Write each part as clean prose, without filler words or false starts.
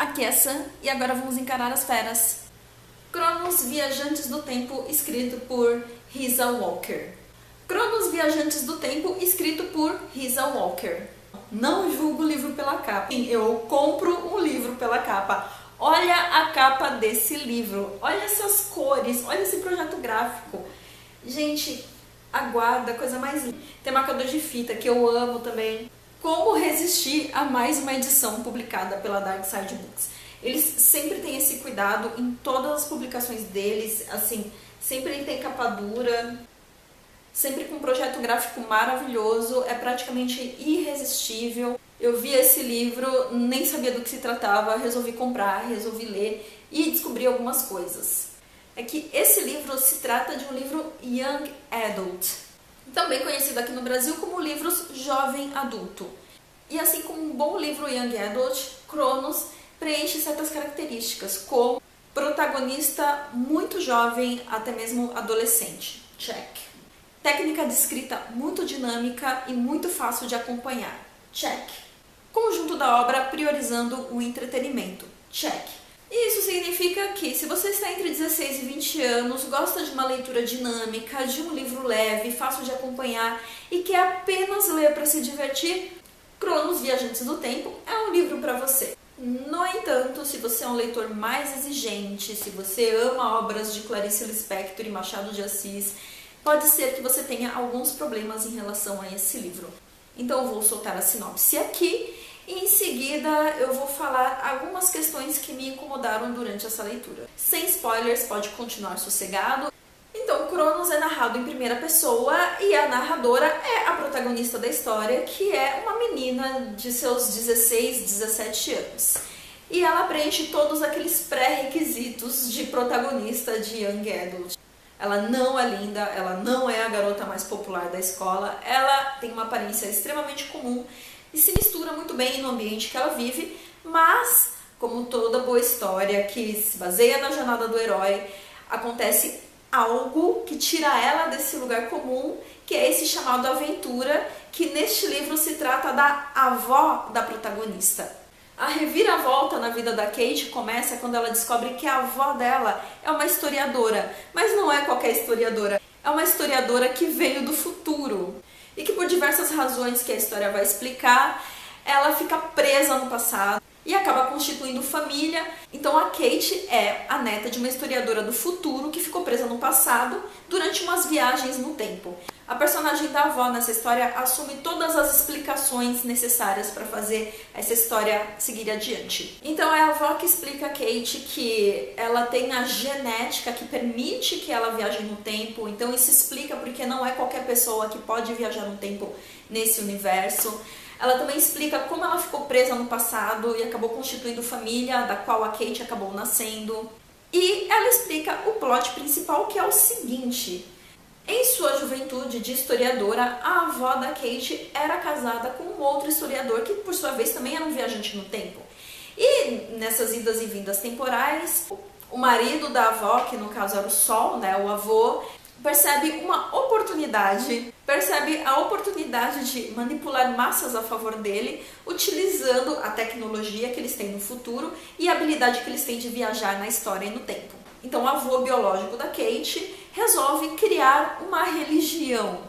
Aqui é Sam e agora vamos encarar as feras. Cronos Viajantes do Tempo, escrito por Risa Walker. Cronos Viajantes do Tempo, escrito por Risa Walker. Não julgo o livro pela capa. Eu compro um livro pela capa. Olha a capa desse livro. Olha essas cores. Olha esse projeto gráfico. Gente, aguarda, coisa mais linda. Tem marcador de fita que eu amo também. Como resistir a mais uma edição publicada pela Dark Side Books? Eles sempre têm esse cuidado em todas as publicações deles, assim, sempre tem capa dura, sempre com um projeto gráfico maravilhoso, é praticamente irresistível. Eu vi esse livro, nem sabia do que se tratava, resolvi comprar, resolvi ler e descobri algumas coisas. É que esse livro se trata de um livro Young Adult, também conhecido aqui no Brasil como livros Jovem Adulto. E assim como um bom livro Young Adult, Cronos preenche certas características, como protagonista muito jovem, até mesmo adolescente. Check. Técnica de escrita muito dinâmica e muito fácil de acompanhar. Check. Conjunto da obra priorizando o entretenimento. Check. E isso significa que, se você está entre 16 e 20 anos, gosta de uma leitura dinâmica, de um livro leve, fácil de acompanhar e quer apenas ler para se divertir, Cronos Viajantes do Tempo é um livro para você. No entanto, se você é um leitor mais exigente, se você ama obras de Clarice Lispector e Machado de Assis, pode ser que você tenha alguns problemas em relação a esse livro. Então eu vou soltar a sinopse aqui e em seguida eu vou falar algumas questões que me incomodaram durante essa leitura. Sem spoilers, pode continuar sossegado. Então, Cronos é narrado em primeira pessoa e a narradora é a protagonista da história, que é uma menina de seus 16, 17 anos. E ela preenche todos aqueles pré-requisitos de protagonista de Young Adult. Ela não é linda, ela não é a garota mais popular da escola, ela tem uma aparência extremamente comum e se mistura muito bem no ambiente que ela vive, mas, como toda boa história que se baseia na jornada do herói, acontece algo que tira ela desse lugar comum, que é esse chamado aventura, que neste livro se trata da avó da protagonista. A reviravolta na vida da Kate começa quando ela descobre que a avó dela é uma historiadora, mas não é qualquer historiadora, é uma historiadora que veio do futuro e que, por diversas razões que a história vai explicar, ela fica presa no passado e acaba constituindo família. Então a Kate é a neta de uma historiadora do futuro que ficou presa no passado durante umas viagens no tempo. A personagem da avó nessa história assume todas as explicações necessárias para fazer essa história seguir adiante. Então é a avó que explica a Kate que ela tem a genética que permite que ela viaje no tempo. Então isso explica porque não é qualquer pessoa que pode viajar no tempo nesse universo. Ela também explica como ela ficou presa no passado e acabou constituindo família, da qual a Kate acabou nascendo. E ela explica o plot principal, que é o seguinte: em sua juventude de historiadora, a avó da Kate era casada com um outro historiador que, por sua vez, também era um viajante no tempo. E nessas idas e vindas temporais, o marido da avó, que no caso era o Sol, né, o avô, percebe a oportunidade de manipular massas a favor dele, utilizando a tecnologia que eles têm no futuro e a habilidade que eles têm de viajar na história e no tempo. Então o avô biológico da Kate resolve criar uma religião.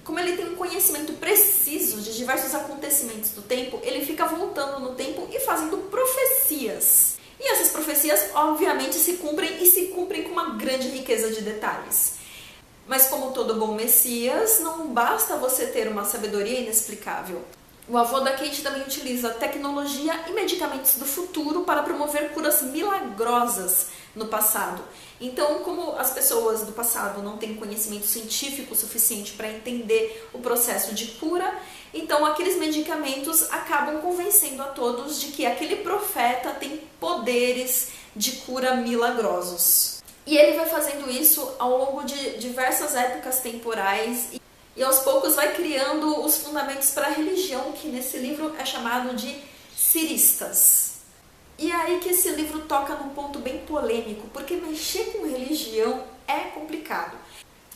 Como ele tem um conhecimento preciso de diversos acontecimentos do tempo, ele fica voltando no tempo e fazendo profecias. E essas profecias, obviamente, se cumprem com uma grande riqueza de detalhes. Mas como todo bom Messias, não basta você ter uma sabedoria inexplicável. O avô da Kate também utiliza tecnologia e medicamentos do futuro para promover curas milagrosas no passado. Então, como as pessoas do passado não têm conhecimento científico suficiente para entender o processo de cura, então aqueles medicamentos acabam convencendo a todos de que aquele profeta tem poderes de cura milagrosos. E ele vai fazendo isso ao longo de diversas épocas temporais e aos poucos vai criando os fundamentos para a religião, que nesse livro é chamado de ciristas. E é aí que esse livro toca num ponto bem polêmico, porque mexer com religião é complicado.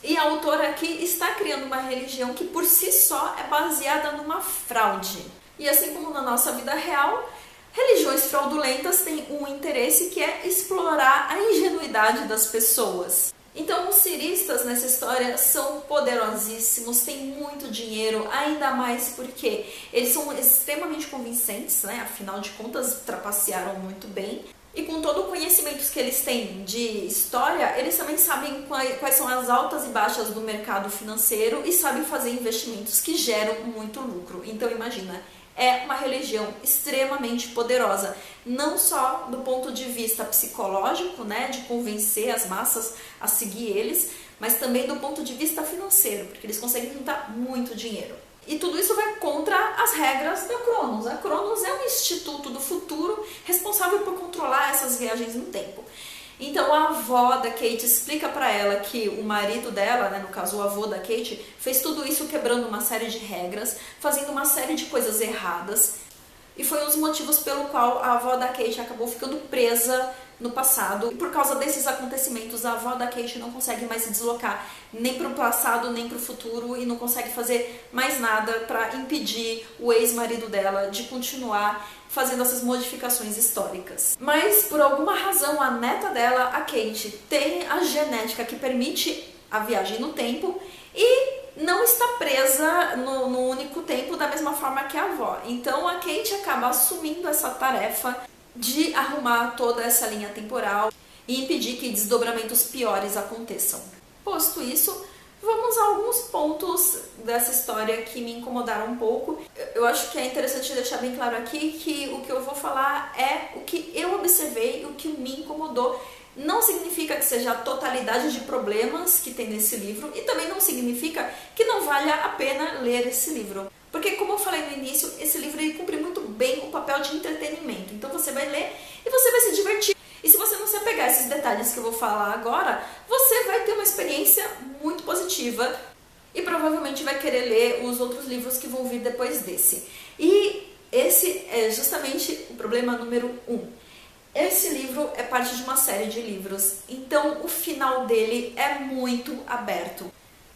E a autora aqui está criando uma religião que por si só é baseada numa fraude. E assim como na nossa vida real, Religiões fraudulentas têm um interesse que é explorar a ingenuidade das pessoas. Então, os ciristas nessa história são poderosíssimos, têm muito dinheiro, ainda mais porque eles são extremamente convincentes, né? Afinal de contas, trapacearam muito bem. E com todo o conhecimento que eles têm de história, eles também sabem quais são as altas e baixas do mercado financeiro e sabem fazer investimentos que geram muito lucro. Então, imagina, é uma religião extremamente poderosa, não só do ponto de vista psicológico, né, de convencer as massas a seguir eles, mas também do ponto de vista financeiro, porque eles conseguem juntar muito dinheiro. E tudo isso vai contra as regras da Cronos. A Cronos é um instituto do futuro responsável por controlar essas viagens no tempo. Então a avó da Kate explica para ela que o marido dela, né, no caso o avô da Kate, fez tudo isso quebrando uma série de regras, fazendo uma série de coisas erradas. E foi um dos motivos pelo qual a avó da Kate acabou ficando presa no passado. E por causa desses acontecimentos, a avó da Kate não consegue mais se deslocar nem para o passado, nem para o futuro, e não consegue fazer mais nada para impedir o ex-marido dela de continuar fazendo essas modificações históricas. Mas, por alguma razão, a neta dela, a Kate, tem a genética que permite a viagem no tempo e não está presa no único tempo da mesma forma que a avó. Então a Kate acaba assumindo essa tarefa de arrumar toda essa linha temporal e impedir que desdobramentos piores aconteçam. Posto isso, vamos a alguns pontos dessa história que me incomodaram um pouco. Eu acho que é interessante deixar bem claro aqui que o que eu vou falar é o que eu observei e o que me incomodou. Não significa que seja a totalidade de problemas que tem nesse livro e também não significa que não valha a pena ler esse livro. Porque, como eu falei no início, esse livro ele cumpre muito bem o papel de entretenimento. Então você vai ler e você vai se divertir. E se você não se apegar a esses detalhes que eu vou falar agora, você vai ter uma experiência muito positiva e provavelmente vai querer ler os outros livros que vão vir depois desse. E esse é justamente o problema número 1. Esse livro é parte de uma série de livros, então o final dele é muito aberto.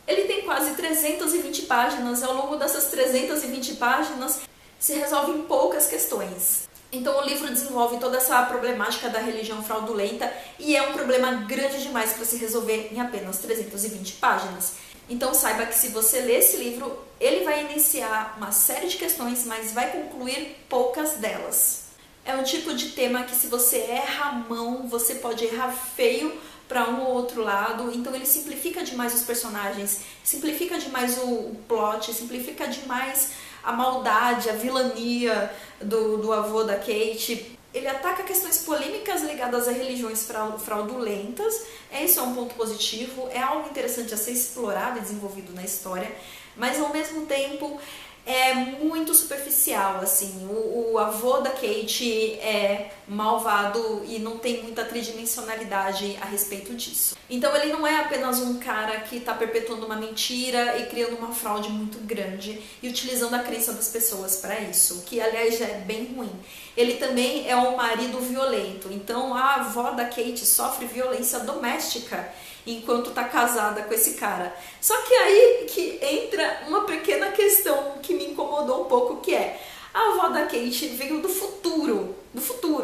Ele tem quase 320 páginas e ao longo dessas 320 páginas se resolvem poucas questões. Então o livro desenvolve toda essa problemática da religião fraudulenta e é um problema grande demais para se resolver em apenas 320 páginas. Então saiba que se você ler esse livro, ele vai iniciar uma série de questões, mas vai concluir poucas delas. É um tipo de tema que se você erra a mão, você pode errar feio para um ou outro lado. Então ele simplifica demais os personagens, simplifica demais o plot, simplifica demais a maldade, a vilania do avô da Kate. Ele ataca questões polêmicas ligadas a religiões fraudulentas. Esse é um ponto positivo, é algo interessante a ser explorado e desenvolvido na história, mas ao mesmo tempo é muito superficial, assim. O avô da Kate é malvado e não tem muita tridimensionalidade a respeito disso. Então ele não é apenas um cara que está perpetuando uma mentira e criando uma fraude muito grande e utilizando a crença das pessoas para isso, que aliás já é bem ruim. Ele também é um marido violento, então a avó da Kate sofre violência doméstica enquanto está casada com esse cara. Só que aí que entra uma pequena questão que me incomodou um pouco, que é a avó da Kate veio do futuro,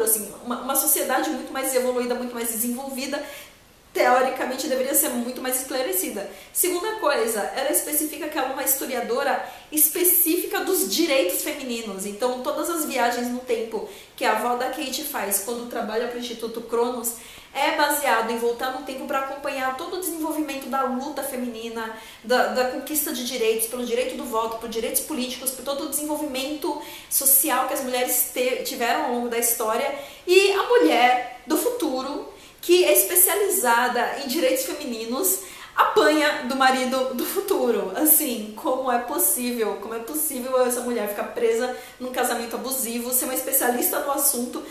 assim, uma sociedade muito mais evoluída, muito mais desenvolvida, teoricamente deveria ser muito mais esclarecida. Segunda coisa, ela especifica que ela é uma historiadora específica dos direitos femininos. Então todas as viagens no tempo que a avó da Kate faz quando trabalha para o Instituto Cronos é baseado em voltar no tempo para acompanhar todo o desenvolvimento da luta feminina, da conquista de direitos, pelo direito do voto, por direitos políticos, por todo o desenvolvimento social que as mulheres tiveram ao longo da história. E a mulher do futuro, que é especializada em direitos femininos, apanha do marido do futuro. Assim, como é possível essa mulher ficar presa num casamento abusivo, ser uma especialista no assunto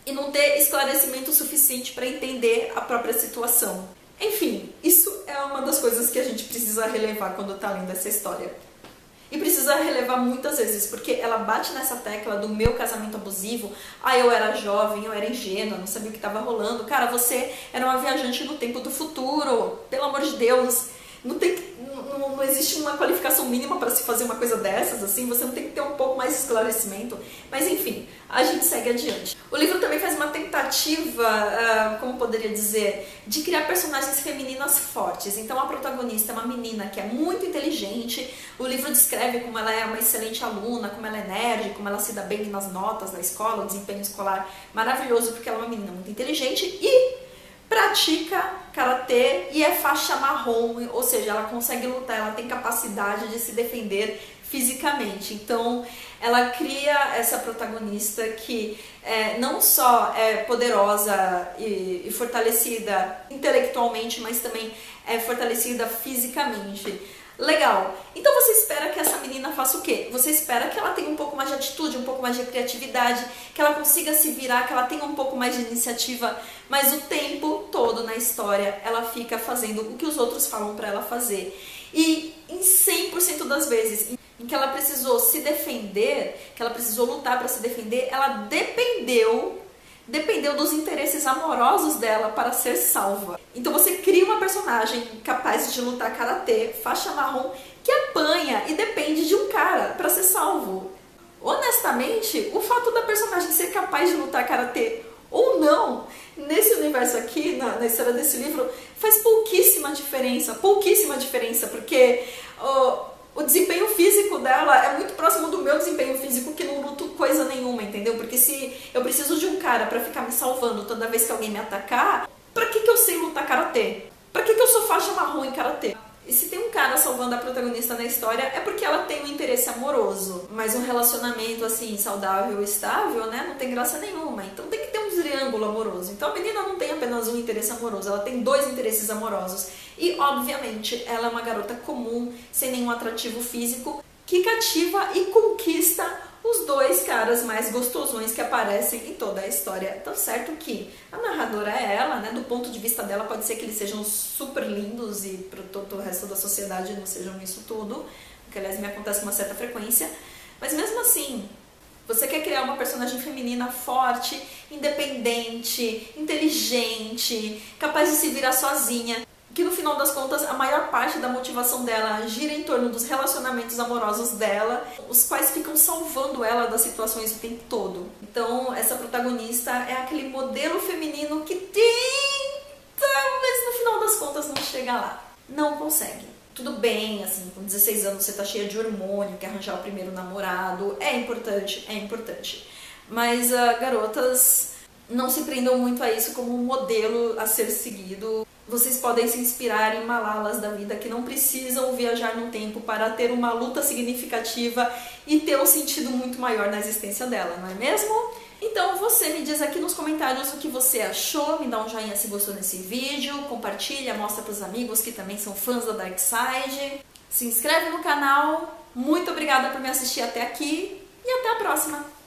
e não ter esclarecimento suficiente para entender a própria situação. Enfim, isso é uma das coisas que a gente precisa relevar quando está lendo essa história. E precisa relevar muitas vezes, porque ela bate nessa tecla do meu casamento abusivo. Ah, eu era jovem, eu era ingênua, não sabia o que estava rolando. Cara, você era uma viajante no tempo do futuro, pelo amor de Deus. Não não existe uma qualificação mínima para se fazer uma coisa dessas, assim, você não tem que ter um pouco mais de esclarecimento, mas enfim, a gente segue adiante. O livro também faz uma tentativa, como poderia dizer, de criar personagens femininas fortes. Então a protagonista é uma menina que é muito inteligente, o livro descreve como ela é uma excelente aluna, como ela é nerd, como ela se dá bem nas notas da escola, o desempenho escolar maravilhoso, porque ela é uma menina muito inteligente e pratica karatê e é faixa marrom, ou seja, ela consegue lutar, ela tem capacidade de se defender fisicamente. Então ela cria essa protagonista que não só é poderosa e fortalecida intelectualmente, mas também é fortalecida fisicamente. Legal. Então você espera que essa menina faça o quê? Você espera que ela tenha um pouco mais de atitude, um pouco mais de criatividade, que ela consiga se virar, que ela tenha um pouco mais de iniciativa, mas o tempo todo na história ela fica fazendo o que os outros falam pra ela fazer. E em 100% das vezes em que ela precisou se defender, que ela precisou lutar para se defender, ela dependeu dos interesses amorosos dela para ser salva. Então você cria uma personagem capaz de lutar karatê, faixa marrom, que apanha e depende de um cara para ser salvo. Honestamente, o fato da personagem ser capaz de lutar karatê ou não, nesse universo aqui, na história desse livro, faz pouquíssima diferença, porque o desempenho físico dela é muito próximo do meu desempenho físico, que não luto coisa nenhuma, entendeu? Porque se eu preciso de um cara pra ficar me salvando toda vez que alguém me atacar, pra que eu sei lutar karatê? Pra que eu sou faixa marrom em karatê? E se tem um cara salvando a protagonista na história, é porque ela tem um interesse amoroso. Mas um relacionamento, assim, saudável e estável, né, não tem graça nenhuma. Então tem que ter um triângulo amoroso. Então a menina não tem apenas um interesse amoroso, ela tem dois interesses amorosos. E, obviamente, ela é uma garota comum, sem nenhum atrativo físico, que cativa e conquista os dois caras mais gostosões que aparecem em toda a história. Tá certo que a narradora é ela, né? Do ponto de vista dela pode ser que eles sejam super lindos e para todo o resto da sociedade não sejam isso tudo, que aliás me acontece com uma certa frequência, mas mesmo assim, você quer criar uma personagem feminina forte, independente, inteligente, capaz de se virar sozinha, que no final das contas a maior parte da motivação dela gira em torno dos relacionamentos amorosos dela, os quais ficam salvando ela das situações o tempo todo. Então essa protagonista é aquele modelo feminino que tenta, mas no final das contas não chega lá, não consegue. Tudo bem, assim, com 16 anos você tá cheia de hormônio, quer arranjar o primeiro namorado, é importante, mas garotas, não se prendam muito a isso como um modelo a ser seguido. Vocês podem se inspirar em Malalas da vida que não precisam viajar no tempo para ter uma luta significativa e ter um sentido muito maior na existência dela, não é mesmo? Então você me diz aqui nos comentários o que você achou, me dá um joinha se gostou desse vídeo, compartilha, mostra para os amigos que também são fãs da Dark Side, se inscreve no canal, muito obrigada por me assistir até aqui e até a próxima!